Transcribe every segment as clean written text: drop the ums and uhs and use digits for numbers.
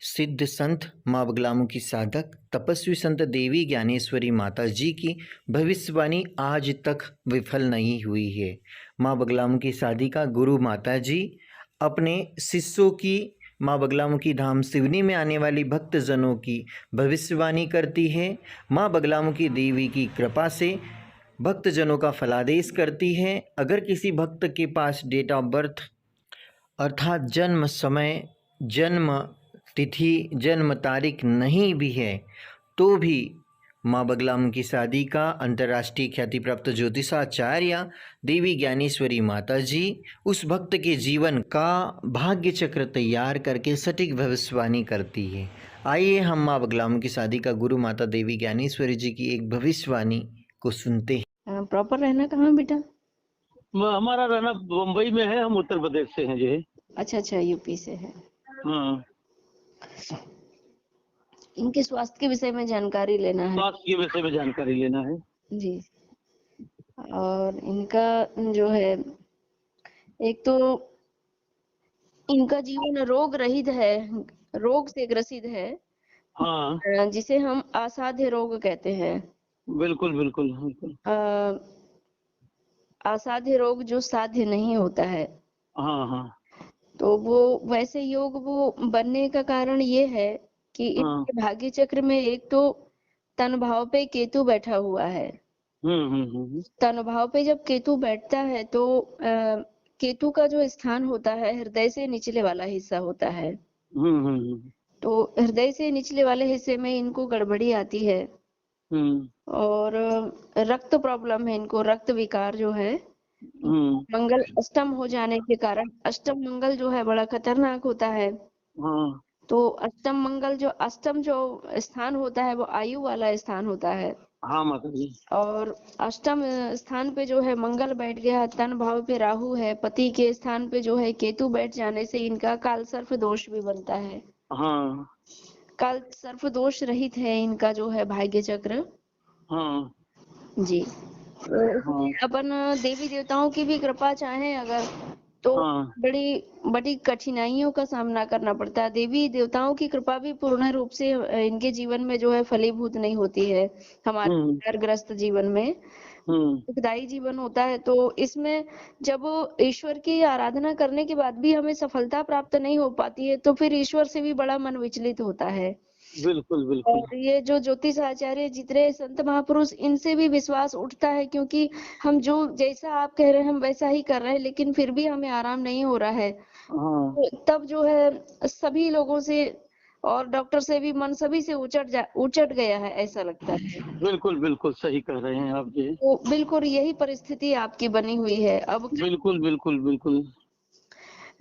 सिद्ध संत माँ बगलामुखी साधक तपस्वी संत देवी ज्ञानेश्वरी माता जी की भविष्यवाणी आज तक विफल नहीं हुई है। माँ बगलामुखी साधिका गुरु माता जी अपने शिष्यों की माँ बगलामुखी धाम सिवनी में आने वाली भक्तजनों की भविष्यवाणी करती है। माँ बगलामुखी देवी की कृपा से भक्तजनों का फलादेश करती है। अगर किसी भक्त के पास डेट ऑफ बर्थ अर्थात जन्म समय, जन्म तिथि, जन्म तारीख नहीं भी है तो भी माँ बगलामुखी साधिका अंतर्राष्ट्रीय ख्याति प्राप्त ज्योतिषाचार्य देवी ज्ञानेश्वरी माता जी उस भक्त के जीवन का भाग्य चक्र तैयार करके सटीक भविष्यवाणी करती है। आइए हम माँ बगलामुखी साधिका गुरु माता देवी ज्ञानेश्वरी जी की एक भविष्यवाणी को सुनते हैं। प्रॉपर रहना कहाँ बेटा? हमारा रहना बम्बई में है, हम उत्तर प्रदेश से हैं जी। अच्छा, यूपी से है। हाँ, इनके स्वास्थ्य के विषय में जानकारी लेना है स्वास्थ्य के विषय में जानकारी लेना है जी। और इनका जो है, एक तो इनका जीवन रोग रहित है, रोग से ग्रसित है। हाँ, जिसे हम असाध्य रोग कहते हैं। बिल्कुल बिल्कुल बिल्कुल। असाध्य रोग जो साध्य नहीं होता है, हाँ हाँ तो वो वैसे योग वो बनने का कारण ये है कि हाँ। इनके भाग्य चक्र में एक तो तन भाव पे केतु बैठा हुआ है। तन भाव पे जब केतु बैठता है तो केतु का जो स्थान होता है हृदय से निचले वाला हिस्सा होता है। तो हृदय से निचले वाले हिस्से में इनको गड़बड़ी आती है और रक्त प्रॉब्लम है इनको, रक्त विकार जो है। मंगल अष्टम हो जाने के कारण, अष्टम मंगल जो है बड़ा खतरनाक होता है। तो अष्टम जो स्थान होता है वो आयु वाला स्थान होता है। हाँ माता जी। और अष्टम स्थान पे जो है मंगल बैठ गया, तन भाव पे राहु है, पति के स्थान पे जो है केतु बैठ जाने से इनका काल सर्प दोष भी बनता है। हाँ, काल सर्प दोष रहित है इनका जो है भाग्य चक्र। हाँ जी। अपन देवी देवताओं की भी कृपा चाहे अगर तो हाँ। बड़ी बड़ी कठिनाइयों का सामना करना पड़ता है। देवी देवताओं की कृपा भी पूर्ण रूप से इनके जीवन में जो है फलीभूत नहीं होती है। हमारे ग्रस्त जीवन में दुखदायी जीवन होता है, तो इसमें जब ईश्वर की आराधना करने के बाद भी हमें सफलता प्राप्त नहीं हो पाती है तो फिर ईश्वर से भी बड़ा मन विचलित होता है। बिल्कुल बिल्कुल। और ये जो ज्योतिष आचार्य जितने संत महापुरुष, इनसे भी विश्वास उठता है, क्योंकि हम जो जैसा आप कह रहे हैं हम वैसा ही कर रहे हैं लेकिन फिर भी हमें आराम नहीं हो रहा है। हाँ। तो तब जो है सभी लोगों से और डॉक्टर से भी मन सभी से उचट गया है, ऐसा लगता है। बिल्कुल बिल्कुल सही कह रहे हैं आप जी। तो बिल्कुल यही परिस्थिति आपकी बनी हुई है। अब बिल्कुल बिल्कुल बिल्कुल।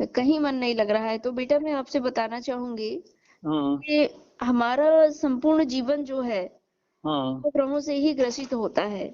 कहीं मन नहीं लग रहा है। तो बेटा मैं आपसे बताना चाहूंगी हाँ कि हमारा संपूर्ण जीवन जो है हाँ ग्रहों से ही ग्रसित होता है।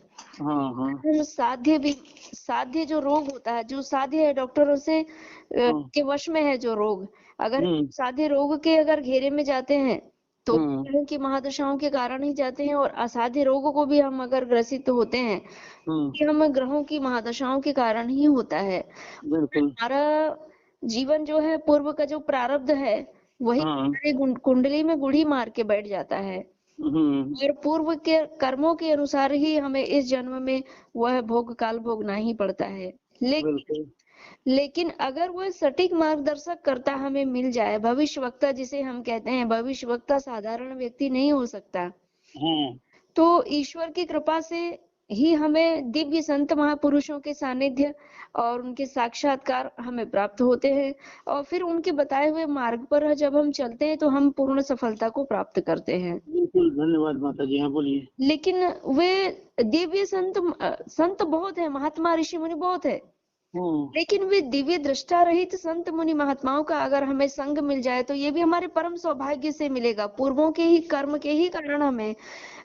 हाँ हाँ साध्य जो रोग होता है, जो साध्य है डॉक्टरों से के वश में है जो रोग, अगर साध्य रोग के अगर घेरे में जाते हैं तो ग्रहों की महादशाओं के कारण ही जाते हैं, और असाध्य रोग को भी हम अगर ग्रसित होते हैं कि हम ग्रहों की महादशाओं के कारण ही होता है। हमारा जीवन जो है पूर्व का जो प्रारब्ध है वही हमारे कुंडली में गुढ़ी मार के बैठ जाता है, और पूर्व के कर्मों के अनुसार ही हमें इस जन्म में वह भोग काल भोगना ही पड़ता है। लेकिन अगर वह सटीक मार्गदर्शक करता हमें मिल जाए, भविष्यवक्ता जिसे हम कहते हैं, भविष्यवक्ता साधारण व्यक्ति नहीं हो सकता। तो ईश्वर की कृपा से ही हमें दिव्य संत महापुरुषों के सानिध्य और उनके साक्षात्कार हमें प्राप्त होते हैं, और फिर उनके बताए हुए मार्ग पर जब हम चलते हैं तो हम पूर्ण सफलता को प्राप्त करते हैं। बिल्कुल, धन्यवाद माता जी। हाँ बोलिए। लेकिन वे दिव्य संत बहुत है, महात्मा ऋषि मुनि बहुत है, लेकिन वे दिव्य दृष्टा रहित संत मुनि महात्माओं का अगर हमें संग मिल जाए तो ये भी हमारे परम सौभाग्य से मिलेगा। पूर्वों के ही कर्म के ही कारण हमें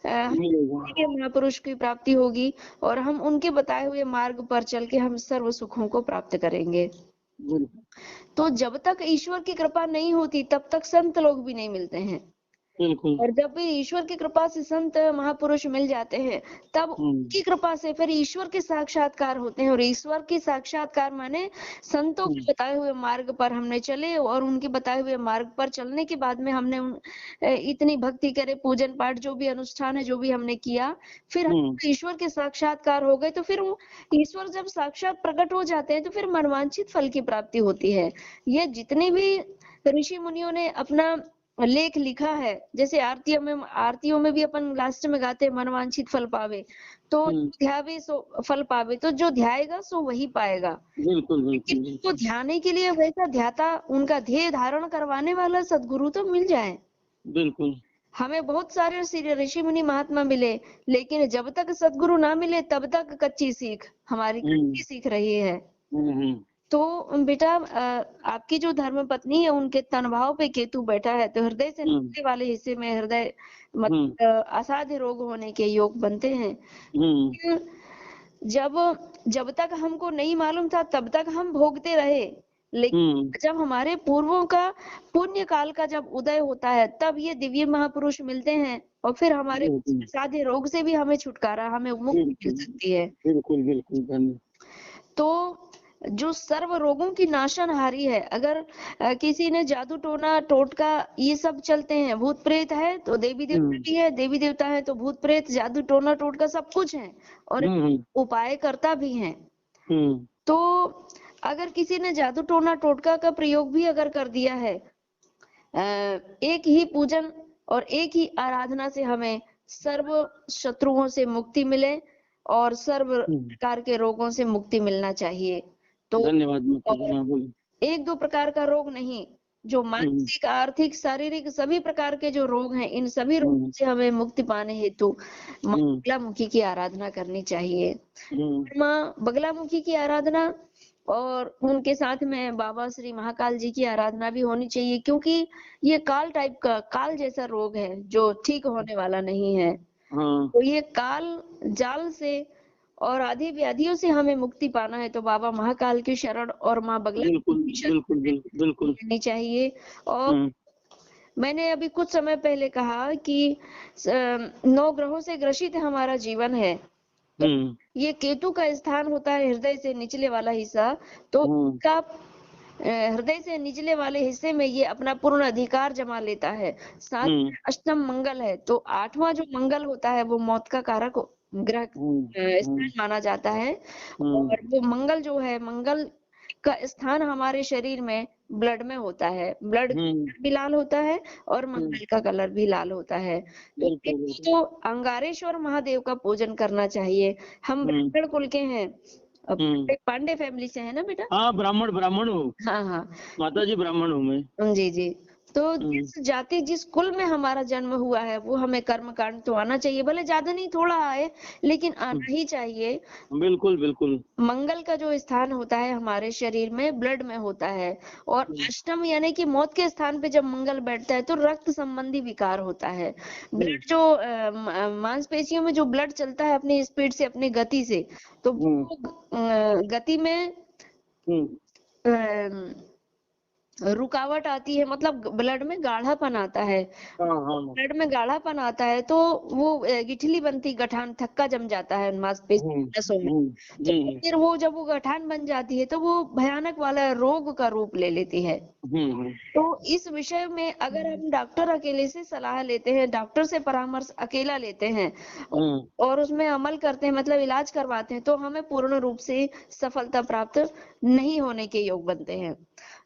महापुरुष की प्राप्ति होगी, और हम उनके बताए हुए मार्ग पर चल के हम सर्व सुखों को प्राप्त करेंगे। तो जब तक ईश्वर की कृपा नहीं होती तब तक संत लोग भी नहीं मिलते हैं। बिल्कुल। और जब भी ईश्वर की कृपा से संत महापुरुष मिल जाते हैं, तब उनकी कृपा से फिर ईश्वर के साक्षात्कार होते हैं। और ईश्वर के साक्षात्कार माने संतों के बताए हुए मार्ग पर हमने चले, और उनके बताए हुए मार्ग पर चलने के बाद में हमने इतनी भक्ति करे, पूजन पाठ जो भी अनुष्ठान है जो भी हमने किया, फिर हम ईश्वर के साक्षात्कार हो गए। तो फिर वो ईश्वर जब साक्षात प्रकट हो जाते हैं तो फिर मनवांछित फल की प्राप्ति होती है। ये जितने भी ऋषि मुनियों ने अपना लेख लिखा है, जैसे आरतियों में भी अपन लास्ट में गाते हैं मनवांछित फल पावे, तो ध्यावे सो फल पावे, तो जो ध्याएगा सो वही पाएगा। बिल्कुल लेकिन बिल्कुल उसको ध्याने के लिए वैसा ध्याता, उनका ध्येय धारण करवाने वाला सदगुरु तो मिल जाए। बिल्कुल। हमें बहुत सारे ऋषि मुनि महात्मा मिले, लेकिन जब तक सदगुरु ना मिले तब तक कच्ची सीख, हमारी कच्ची सीख रही है। तो बेटा, आपकी जो धर्म पत्नी है उनके तन भाव पे केतु बैठा है, तो हृदय से निकलने वाले हिस्से में हृदय असाध्य रोग होने के योग बनते हैं। जब जब तक हमको नहीं मालूम था तब तक हम भोगते रहे, लेकिन जब हमारे पूर्वों का पुण्य काल का जब उदय होता है तब ये दिव्य महापुरुष मिलते हैं, और फिर हमारे साध्य रोग से भी हमें छुटकारा, हमें मुक्ति मिल सकती है। बिल्कुल बिल्कुल। तो जो सर्व रोगों की नाशनहारी है, अगर किसी ने जादू टोना टोटका ये सब चलते हैं, भूत प्रेत है तो देवी देवता भी है, देवी देवता है तो भूत प्रेत जादू टोना टोटका सब कुछ है, और उपाय करता भी है। तो अगर किसी ने जादू टोना टोटका का प्रयोग भी अगर कर दिया है, एक ही पूजन और एक ही आराधना से हमें सर्व शत्रुओं से मुक्ति मिले और सर्व प्रकार के रोगों से मुक्ति मिलना चाहिए। तो धन्यवाद। एक दो प्रकार का रोग नहीं, जो मानसिक, आर्थिक, शारीरिक सभी प्रकार के जो रोग हैं, इन सभी रोगों से हमें मुक्ति पाने हेतु माँ बगलामुखी की आराधना करनी चाहिए। माँ बगलामुखी की आराधना और उनके साथ में बाबा श्री महाकाल जी की आराधना भी होनी चाहिए, क्योंकि ये काल टाइप का, काल जैसा रोग है जो ठीक होने वाला नहीं है। तो ये काल जाल से और आदि व्याधियों से हमें मुक्ति पाना है तो बाबा महाकाल की शरण और माँ बगला की शरण लेनी चाहिए। और मैंने अभी कुछ समय पहले कहा कि 9 ग्रहों से ग्रसित हमारा जीवन है, तो ये केतु का स्थान होता है हृदय से निचले वाला हिस्सा, तो का हृदय से निचले वाले हिस्से में ये अपना पूर्ण अधिकार जमा लेता है। साथ अष्टम मंगल है, तो 8वां जो मंगल होता है वो मौत का कारक ग्रह स्थान माना जाता है। और वो मंगल जो है, मंगल का स्थान हमारे शरीर में ब्लड में होता है, ब्लड भी लाल होता है और मंगल का कलर भी लाल होता है। तो अंगारेश्वर महादेव का पूजन करना चाहिए। हम ब्राह्मण कुल के हैं, पांडे फैमिली से है ना बेटा? हाँ, ब्राह्मण हूँ। हाँ, माता जी ब्राह्मण हूँ मैं। जी। तो जिस जाति, जिस कुल में हमारा जन्म हुआ है वो हमें कर्म कांड तो आना चाहिए, भले ज्यादा नहीं थोड़ा आए, लेकिन आना ही चाहिए। बिल्कुल। मंगल का जो स्थान होता है हमारे शरीर में ब्लड में होता है, और अष्टम यानी कि मौत के स्थान पे जब मंगल बैठता है तो रक्त संबंधी विकार होता है। ब्लड जो मांसपेशियों में जो ब्लड चलता है अपनी स्पीड से, अपनी गति से, तो गति में रुकावट आती है, मतलब ब्लड में गाढ़ापन आता है। ब्लड में गाढ़ापन आता है तो वो गिठली बनती, गठान, थक्का जम जाता है मांसपेशी नसों में। तो फिर वो जब वो गठान बन जाती है तो वो भयानक वाला रोग का रूप ले लेती है। तो इस विषय में अगर हम डॉक्टर अकेले से सलाह लेते हैं, डॉक्टर से परामर्श अकेला लेते हैं और उसमें अमल करते हैं, मतलब इलाज करवाते हैं, तो हमें पूर्ण रूप से सफलता प्राप्त नहीं होने के योग बनते हैं।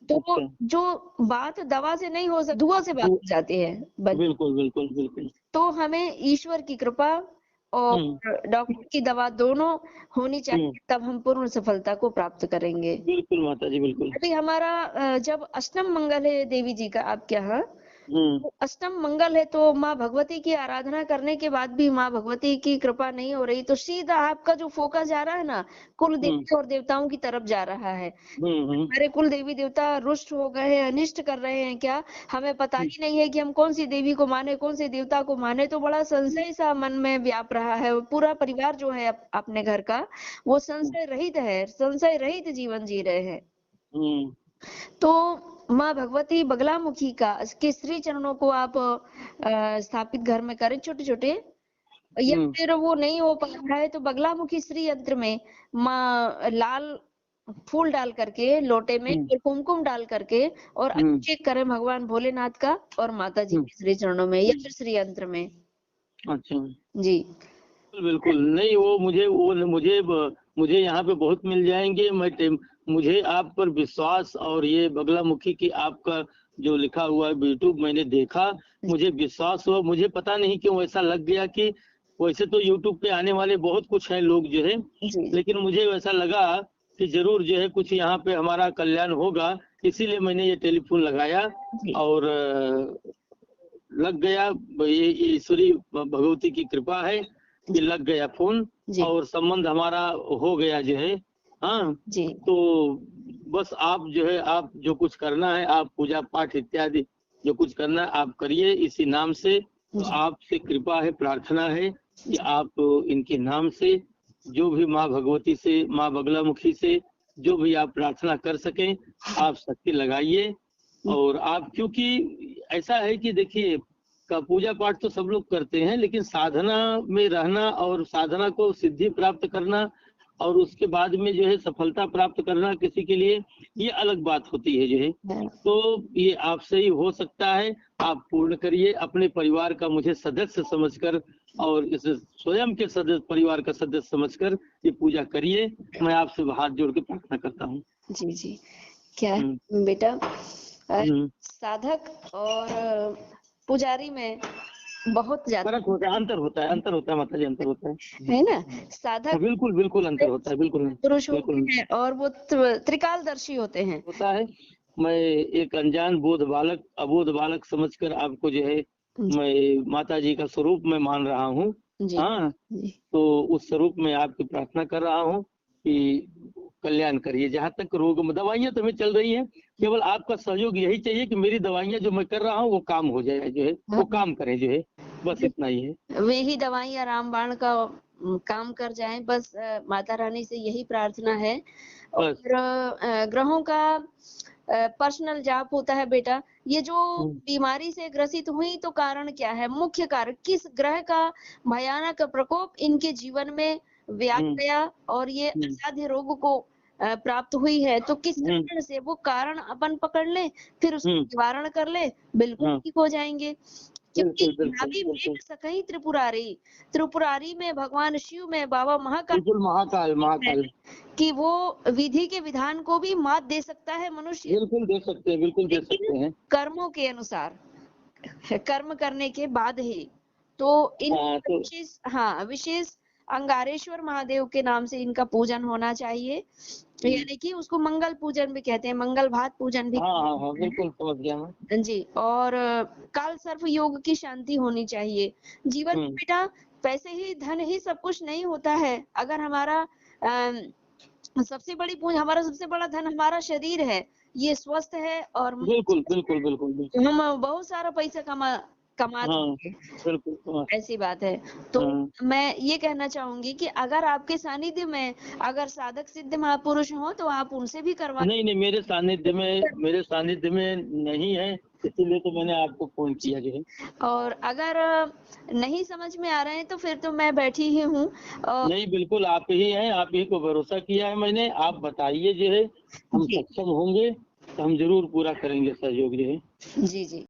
तो जो बात दवा से नहीं हो सकती, दुआ से बात हो जाती है। बिल्कुल। तो हमें ईश्वर की कृपा और डॉक्टर की दवा दोनों होनी चाहिए, तब हम पूर्ण सफलता को प्राप्त करेंगे। बिल्कुल माता जी, बिल्कुल। अभी हमारा जब अष्टम मंगल है देवी जी का आपके यहाँ, तो अष्टम मंगल है तो माँ भगवती की आराधना करने के बाद भी माँ भगवती की कृपा नहीं हो रही, तो सीधा आपका जो फोकस जा रहा है ना, कुल देवी और देवताओं की तरफ जा रहा है। हमारे कुल देवी देवता रुष्ट हो गए हैं, अनिष्ट कर रहे हैं क्या, हमें पता ही नहीं है कि हम कौन सी देवी को माने, कौन से देवता को माने। तो बड़ा संशय सा मन में व्याप रहा है। पूरा परिवार जो है अपने घर का, वो संशय रहित है, संशय रहित जीवन जी रहे हैं। तो माँ भगवती बगलामुखी के श्री चरणों को आप स्थापित घर में करें छोटे छोटे, या फिर वो नहीं हो पा रहा है तो बगलामुखी श्री यंत्र में माँ लाल फूल डाल करके लोटे में और कुमकुम डाल करके और अभिषेक करें भगवान भोलेनाथ का और माता जी के श्री चरणों में या फिर श्री यंत्र में। अच्छा जी बिल्कुल नहीं, मुझे यहाँ पे बहुत मिल जाएंगे। मुझे आप पर विश्वास, और ये बगलामुखी की आपका जो लिखा हुआ है यूट्यूब मैंने देखा, मुझे विश्वास हुआ। मुझे पता नहीं क्यों ऐसा लग गया कि वैसे तो यूट्यूब पे आने वाले बहुत कुछ हैं लोग जो है, लेकिन मुझे वैसा लगा कि जरूर जो है कुछ यहाँ पे हमारा कल्याण होगा, इसीलिए मैंने ये टेलीफोन लगाया और लग गया। ये ईश्वरी भगवती की कृपा है कि लग गया फोन और संबंध हमारा हो गया जो है। हाँ जी, तो बस आप जो है, आप जो कुछ करना है, आप पूजा पाठ इत्यादि जो कुछ करना है आप करिए इसी नाम से। तो आपसे कृपा है, प्रार्थना है कि आप इनके नाम से जो भी माँ भगवती से, माँ बगलामुखी से जो भी आप प्रार्थना कर सकें, आप शक्ति लगाइए। और आप, क्योंकि ऐसा है कि देखिए का पूजा पाठ तो सब लोग करते हैं, लेकिन साधना में रहना और साधना को सिद्धि प्राप्त करना और उसके बाद में जो है सफलता प्राप्त करना किसी के लिए ये अलग बात होती है जो है। तो ये आपसे ही हो सकता है, आप पूर्ण करिए। अपने परिवार का मुझे सदस्य समझकर और इस स्वयं के सदस्य, परिवार का सदस्य समझकर ये पूजा करिए। मैं आपसे हाथ जोड़ के प्रार्थना करता हूँ। जी जी, क्या बेटा साधक और पुजारी में बहुत ज्यादा फर्क होता है, अंतर होता है माता जी, अंतर होता है ना। साधक बिल्कुल बिल्कुल अंतर होता है, बिल्कुल पुरुष होते हैं और वो त्रिकालदर्शी होते हैं। होता है। मैं एक अनजान अबोध बालक समझकर आपको जो है मैं माता जी का स्वरूप में मान रहा हूँ। हाँ, तो उस स्वरूप में आपकी प्रार्थना कर रहा हूँ कि कल्याण करिए। जहाँ तक रोग में दवाइयाँ तो हमें चल रही हैं, केवल आपका सहयोग यही चाहिए कि मेरी दवाइयाँ जो मैं कर रहा हूँ वो काम हो जाए, जो है वो काम करें, जो है बस इतना ही है। वे ही दवाइयाँ रामबाण का काम कर जाएं, बस माता रानी से यही प्रार्थना है। और ग्रहों का पर्सनल जाप होता है बेटा। ये जो बीमारी से ग्रसित हुई तो कारण क्या है, मुख्य कारण किस ग्रह का भयानक प्रकोप इनके जीवन में व्याप गया और ये असाध्य रोग को प्राप्त हुई है, तो किस कारण से वो कारण अपन पकड़ ले, फिर उसका निवारण कर ले, बिल्कुल ठीक हो जाएंगे। क्योंकि नाभि में सकई त्रिपुरारी में भगवान शिव में बाबा महाकाल कि वो विधि के विधान को भी मात दे सकता है मनुष्य। बिल्कुल दे सकते हैं कर्मों के अनुसार, कर्म करने के बाद ही। तो इन विशेष अंगारेश्वर महादेव के नाम से इनका पूजन होना चाहिए, यानी कि उसको मंगल पूजन भी कहते हैं, मंगल भात पूजन भी। बिल्कुल समझ गया मैं जी। और काल सर्प योग की शांति होनी चाहिए जीवन में बेटा। पैसे ही धन ही सब कुछ नहीं होता है। अगर हमारा सबसे बड़ा धन हमारा शरीर है, ये स्वस्थ है और बिल्कुल हम बहुत सारा पैसा कमा ऐसी बात है। तो मैं ये कहना चाहूंगी कि अगर आपके सानिध्य में अगर साधक सिद्ध महापुरुष हो तो आप उनसे भी करवा। नहीं, मेरे सानिध्य में नहीं है, इसीलिए तो मैंने आपको फोन किया जो है। और अगर नहीं समझ में आ रहे हैं तो फिर तो मैं बैठी ही हूँ। नहीं, बिल्कुल आप ही हैं, आप ही को भरोसा किया है मैंने। आप बताइए जो है, हम सक्षम होंगे तो हम जरूर पूरा करेंगे सहयोग जो है। जी जी।